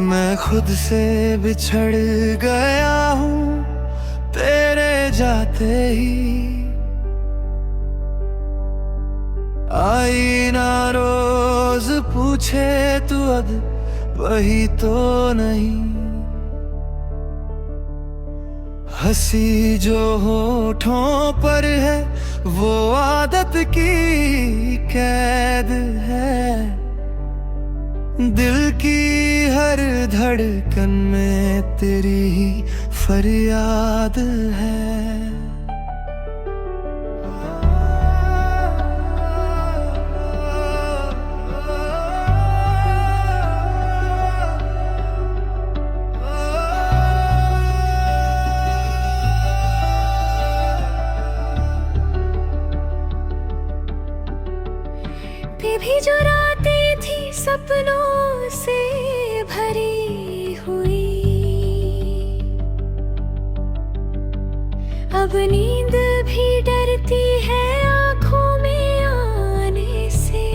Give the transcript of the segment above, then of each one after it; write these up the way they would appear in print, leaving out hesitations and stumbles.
मैं खुद से बिछड़ गया हूँ तेरे जाते ही। आईना रोज पूछे तू अब वही तो नहीं। हंसी जो होठों पर है वो आदत की कैद है। दिल की हर धड़कन में तेरी ही फरियाद है। भी जो रातें थी सपनों से भरी हुई, अब नींद भी डरती है आंखों में आने से।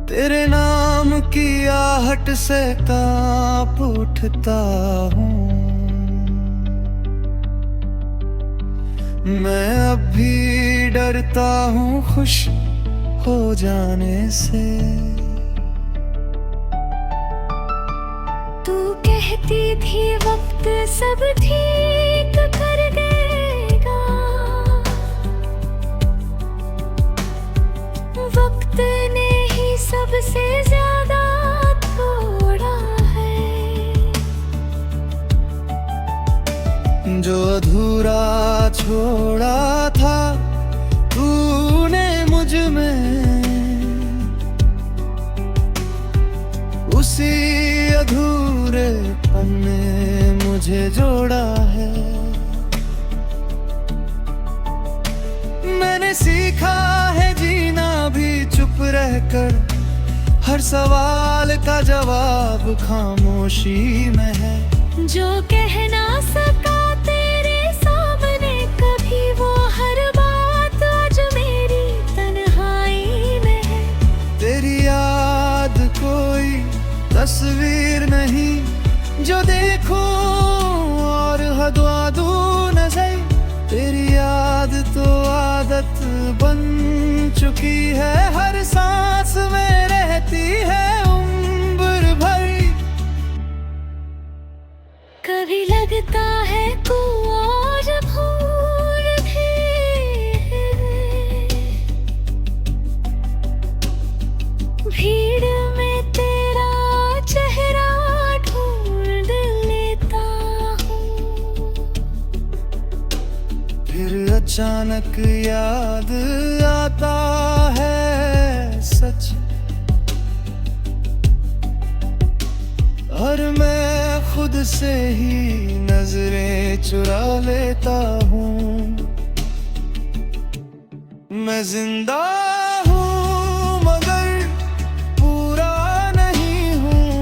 तेरे नाम की आहट से कांप उठता हूँ मैं। अब भी डरता हूँ खुश हो जाने से। तू कहती थी वक्त सब ठीक कर देगा, वक्त ने ही सबसे ज्यादा तोड़ा है। जो अधूरा छोड़ा था तूने मुझ में, उसी अधूरे पन्ने मुझे जोड़ा है। मैंने सीखा है जीना भी चुप रहकर, हर सवाल का जवाब खामोशी में है। जो कह ना सका तेरे सामने कभी, वो हर बात आज मेरी तन्हाई में है। तेरी याद कोई तस्वीर नहीं जो देखूं और हदवा दूं नजर। तेरी याद तो आदत बन चुकी है, हर सांस में रहती है उम्र भर। कभी लगता है तू आज भूल भी, भीड़ में तेरा चेहरा ढूंढ लेता हूँ। फिर अचानक याद आता है सच, और मैं खुद से ही नजरें चुरा लेता हूँ। मैं जिंदा हूँ मगर पूरा नहीं हूँ,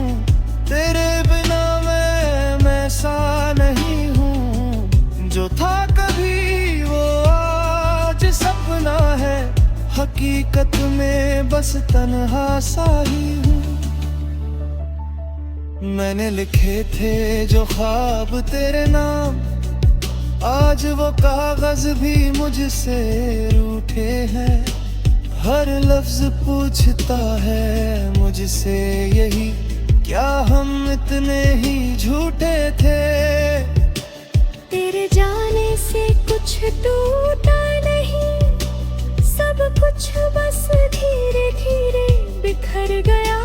तेरे बिना मैं सा नहीं हूँ। जो था कभी वो आज सपना है, हकीकत में बस तन्हा सा ही हूँ। मैंने लिखे थे जो ख्वाब तेरे नाम, आज वो कागज भी मुझसे रूठे हैं। हर लफ्ज पूछता है मुझसे यही, क्या हम इतने ही झूठे थे। तेरे जाने से कुछ टूटा नहीं, सब कुछ बस धीरे धीरे बिखर गया।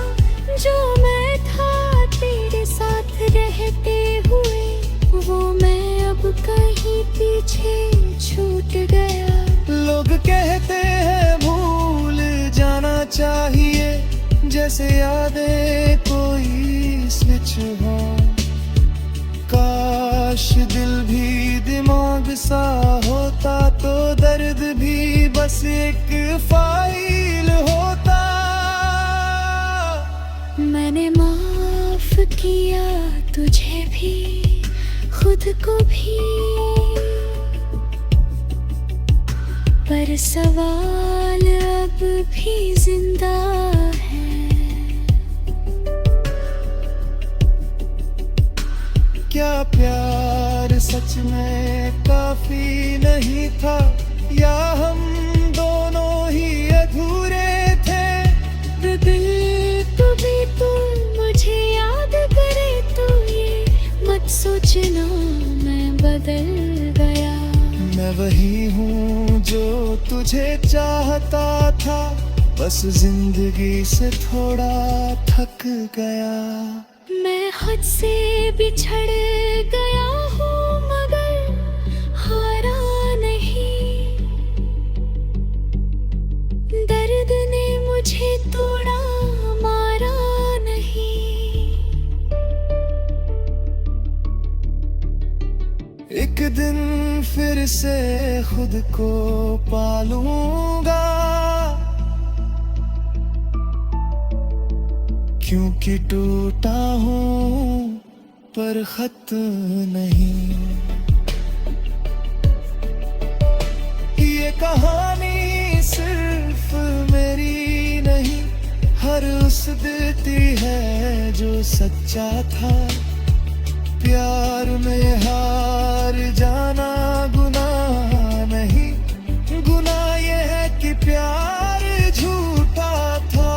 जो मैं था तेरे साथ रहते हुए, वो मैं अब कहीं पीछे छूट गया। लोग कहते हैं भूल जाना चाहिए, जैसे यादें कोई स्विच हो। काश दिल भी दिमाग सा होता तो दर्द भी बस एक फाइल होता। मैंने माफ किया तुझे भी, खुद को भी, पर सवाल अब भी जिंदा है। क्या प्यार सच में काफी नहीं था, या हम दोनों ही अधूरे थे? कभी तुम मुझे याद करे तो ये मत सोचना मैं बदल गया। मैं वही हूँ जो तुझे चाहता था, बस जिंदगी से थोड़ा थक गया। मैं खुद से बिछड़ गया हूँ मगर हारा नहीं। दर्द ने मुझे तोड़ा, मारा नहीं। एक दिन फिर से खुद को पालूंगा, क्योंकि टूटा हूँ पर खत नहीं। ये कहानी सिर्फ मेरी नहीं, हर उस देती है जो सच्चा था। प्यार में हार जाना गुनाह नहीं, गुनाह ये है कि प्यार झूठा था।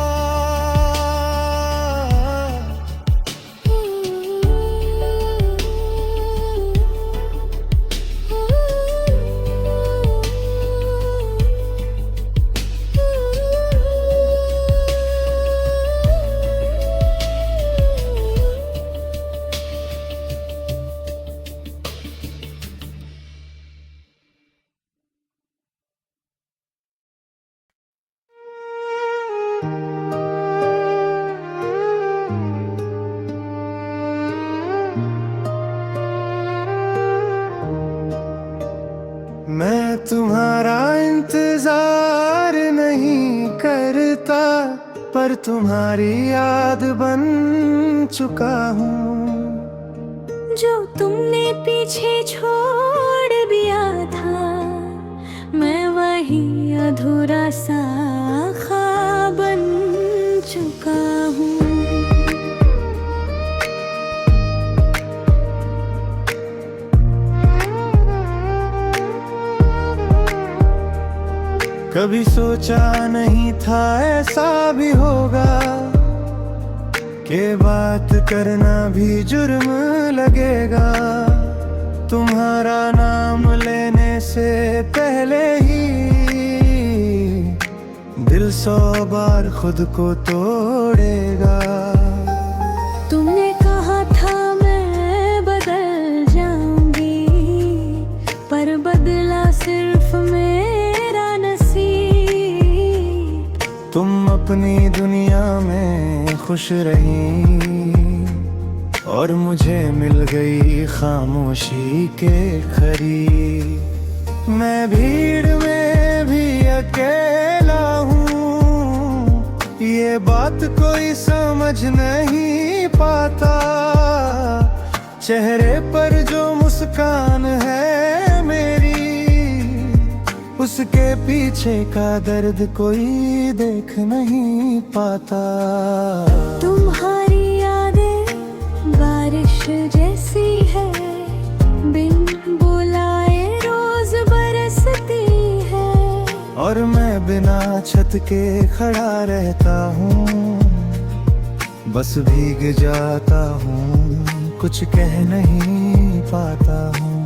मैं तुम्हारा इंतजार नहीं करता, पर तुम्हारी याद बन चुका हूँ। जो तुमने पीछे छोड़ दिया था, मैं वही अधूरा सा ख्वाब बन चुका हूँ। कभी सोचा नहीं था ऐसा भी होगा, कि बात करना भी जुर्म लगेगा। तुम्हारा नाम लेने से पहले ही दिल 100 बार खुद को तोड़ेगा। तुमने कहा था मैं बदल जाऊंगी, पर बदला सिर्फ मेरा नसीब। तुम अपनी दुनिया में खुश रही, और मुझे मिल गई खामोशी के करीब। मैं भीड़ में भी अकेला हूँ, ये बात कोई समझ नहीं पाता। चेहरे पर जो मुस्कान है मेरी, उसके पीछे का दर्द कोई देख नहीं पाता। तुम्हारी यादें बारिश जैसी है, बिन बुलाए रोज बरसती है। और मैं बिना छत के खड़ा रहता हूँ, बस भीग जाता हूँ, कुछ कह नहीं पाता हूँ।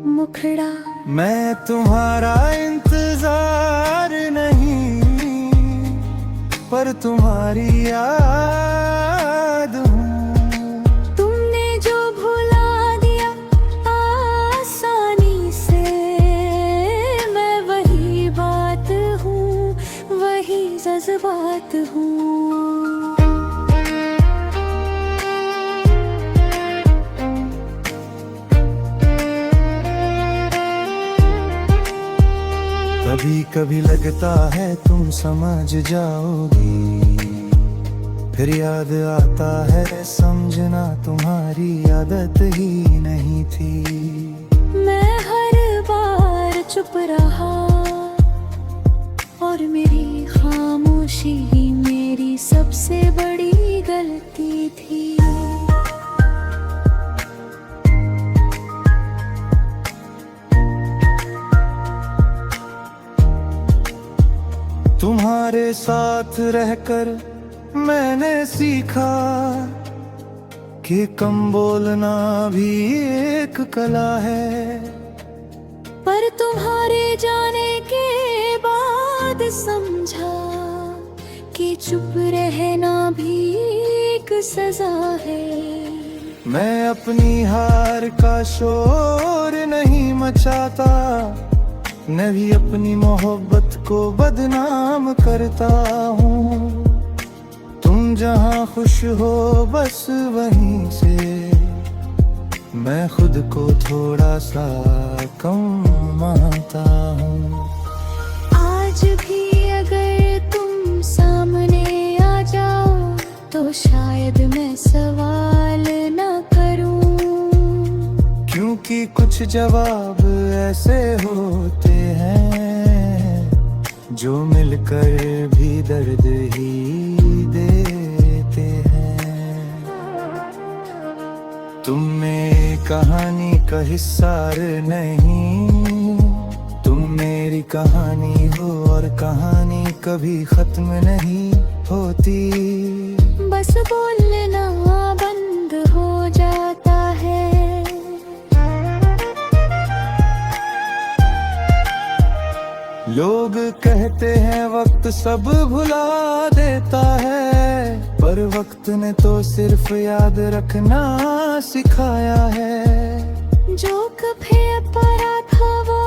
मुखड़ा मैं तुम्हारा इंतजार नहीं, पर तुम्हारी याद हूँ। तुमने जो भुला दिया आसान कभी कभी लगता है तुम समझ जाओगी, फिर याद आता है समझना तुम्हारी आदत ही नहीं थी। मैं हर बार चुप रहा और मेरी खामोशी ही मेरी सबसे बड़ी गलती थी। तुम्हारे साथ रहकर मैंने सीखा कि कम बोलना भी एक कला है, पर तुम्हारे जाने के बाद समझा कि चुप रहना भी एक सजा है। मैं अपनी हार का शोर नहीं मचाता, मैं भी अपनी मोहब्बत को बदनाम करता हूँ। तुम जहाँ खुश हो बस वहीं से मैं खुद को थोड़ा सा कम मानता हूँ। आज भी अगर तुम सामने आ जाओ तो शायद मैं सवाल न करूं, क्योंकि कुछ जवाब ऐसे होते हैं जो मिलकर भी दर्द ही देते हैं। तुम मेरी कहानी का हिस्सा नहीं, तुम मेरी कहानी हो और कहानी कभी खत्म नहीं होती। बस बोलना बंद हो जाता है। लोग कहते हैं वक्त सब भुला देता है, पर वक्त ने तो सिर्फ याद रखना सिखाया है। जो कभी परा था वो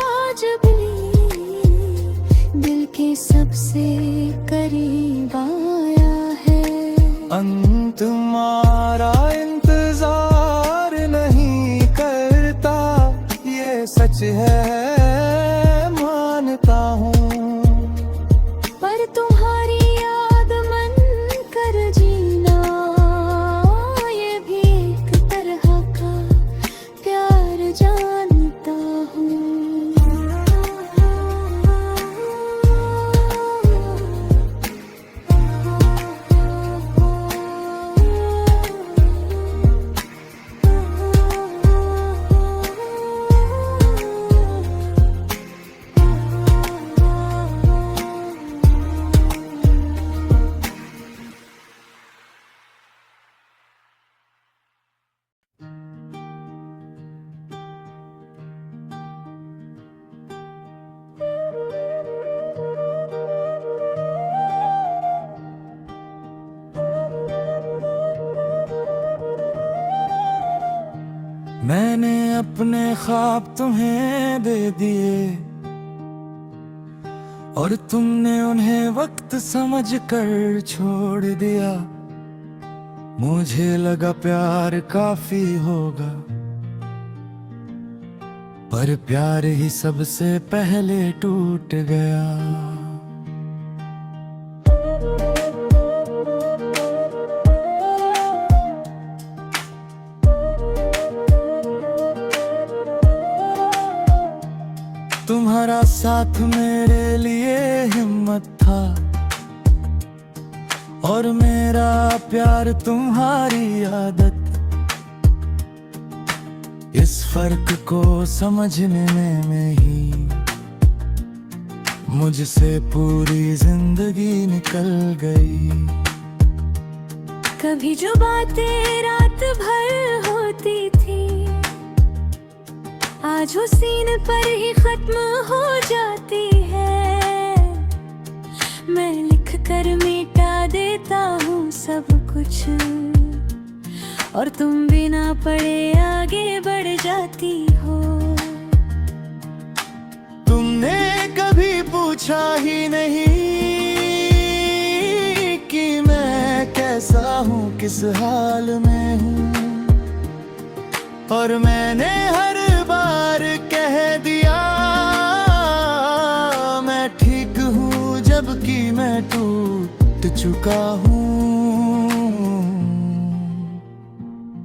आज भी दिल के सबसे करीब आया है। अंत मारा इंतजार नहीं करता, ये सच है मानता हूँ, पर तुम्हारी याद मन कर जीना ये भी एक तरह का प्यार जानता हूँ। मैंने अपने ख्वाब तुम्हें दे दिए और तुमने उन्हें वक्त समझ कर छोड़ दिया। मुझे लगा प्यार काफी होगा, पर प्यार ही सबसे पहले टूट गया। तुम्हारा साथ मेरे लिए हिम्मत था और मेरा प्यार तुम्हारी आदत। इस फर्क को समझने में ही मुझसे पूरी जिंदगी निकल गई। कभी जो बातें रात भर होती थी आज वो सीन पर ही खत्म हो जाती है। मैं लिख कर मिटा देता हूँ सब कुछ और तुम बिना पढ़े आगे बढ़ जाती हो। तुमने कभी पूछा ही नहीं कि मैं कैसा हूँ, किस हाल में हूँ, और मैंने हर बार कह दिया लौट चुका हूँ।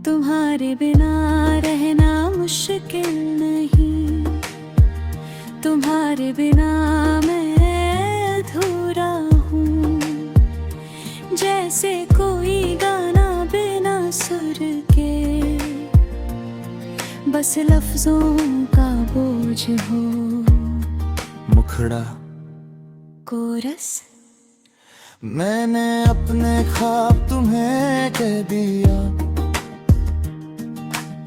तुम्हारे बिना रहना मुश्किल नहीं, तुम्हारे बिना मैं अधूरा हूँ। जैसे कोई गाना बिना सुर के, बस लफ्जों का बोझ हो। मुखड़ा कोरस मैंने अपने ख्वाब तुम्हें कह दिया,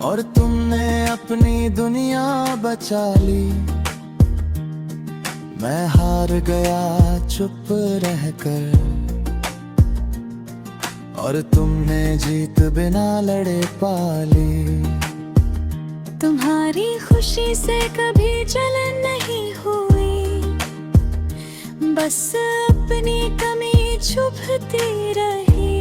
और तुमने अपनी दुनिया बचा ली। मैं हार गया चुप रहकर, और तुमने जीत बिना लड़े पाली। तुम्हारी खुशी से कभी जलन नहीं हुई, बस अपनी कमी छुपती रही।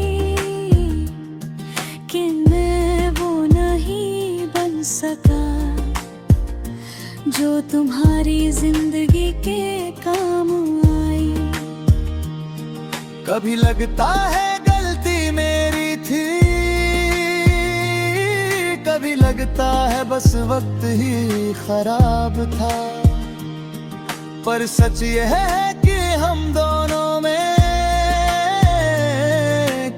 कि मैं वो नहीं बन सका जो तुम्हारी जिंदगी के काम आई। कभी लगता है गलती मेरी थी, कभी लगता है बस वक्त ही खराब था। पर सच यह है कि हम दोनों में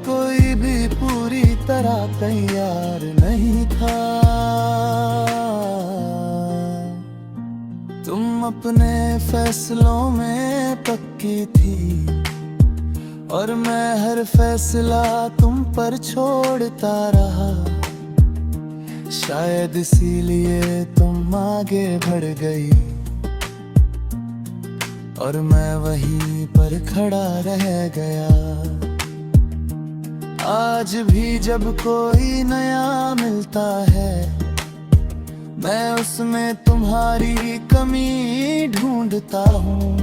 कोई भी पूरी तरह तैयार नहीं था। तुम अपने फैसलों में पक्की थी, और मैं हर फैसला तुम पर छोड़ता रहा। शायद इसीलिए तुम आगे बढ़ गई, और मैं वहीं पर खड़ा रह गया। आज भी जब कोई नया मिलता है, मैं उसमें तुम्हारी कमी ढूंढता हूँ,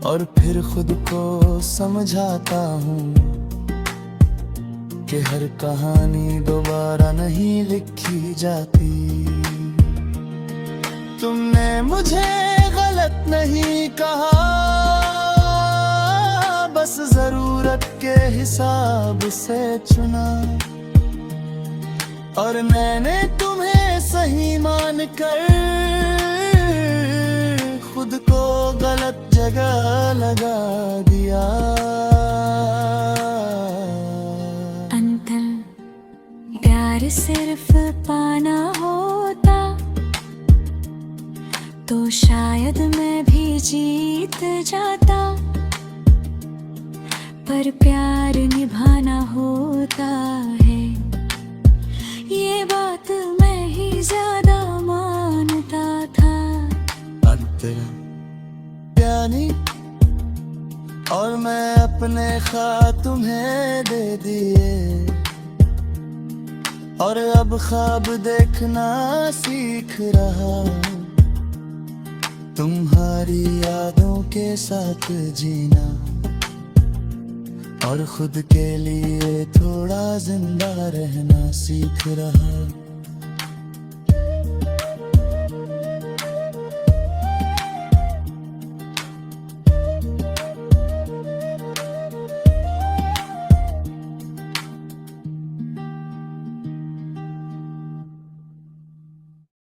और फिर खुद को समझाता हूँ कि हर कहानी दोबारा नहीं लिखी जाती। तुमने मुझे गलत नहीं कहा, बस जरूरत के हिसाब से चुना। और मैंने तुम्हें सही मानकर खुद को गलत जगह लगा दिया। अंकल, प्यार सिर्फ पाना होता तो शायद मैं भी जीत जाता। पर प्यार निभाना होता है, ये बात मैं ही ज्यादा मानता था। यानी और मैं अपने ख्वाब तुम्हें दे दिए, और अब ख्वाब देखना सीख रहा। तुम्हारी यादों के साथ जीना, और खुद के लिए थोड़ा जिंदा रहना सीख रहा।